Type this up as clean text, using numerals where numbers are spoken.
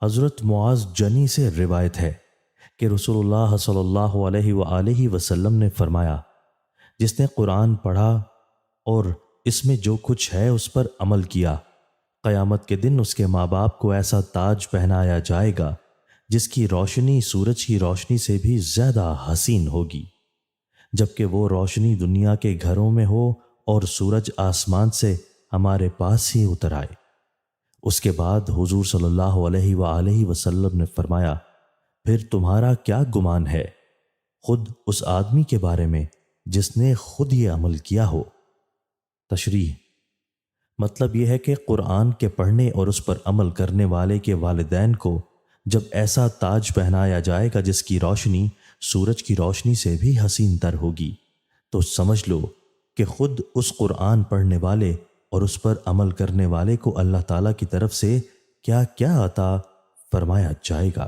حضرت معاذ جنی سے روایت ہے کہ رسول اللہ صلی اللہ علیہ وآلہ وسلم نے فرمایا، جس نے قرآن پڑھا اور اس میں جو کچھ ہے اس پر عمل کیا، قیامت کے دن اس کے ماں باپ کو ایسا تاج پہنایا جائے گا جس کی روشنی سورج کی روشنی سے بھی زیادہ حسین ہوگی، جبکہ وہ روشنی دنیا کے گھروں میں ہو اور سورج آسمان سے ہمارے پاس ہی اتر آئے۔ اس کے بعد حضور صلی اللہ علیہ وآلہ وسلم نے فرمایا، پھر تمہارا کیا گمان ہے خود اس آدمی کے بارے میں جس نے خود یہ عمل کیا ہو؟ تشریح: مطلب یہ ہے کہ قرآن کے پڑھنے اور اس پر عمل کرنے والے کے والدین کو جب ایسا تاج پہنایا جائے گا جس کی روشنی سورج کی روشنی سے بھی حسین تر ہوگی، تو سمجھ لو کہ خود اس قرآن پڑھنے والے اور اس پر عمل کرنے والے کو اللہ تعالیٰ کی طرف سے کیا کیا عطا فرمایا جائے گا۔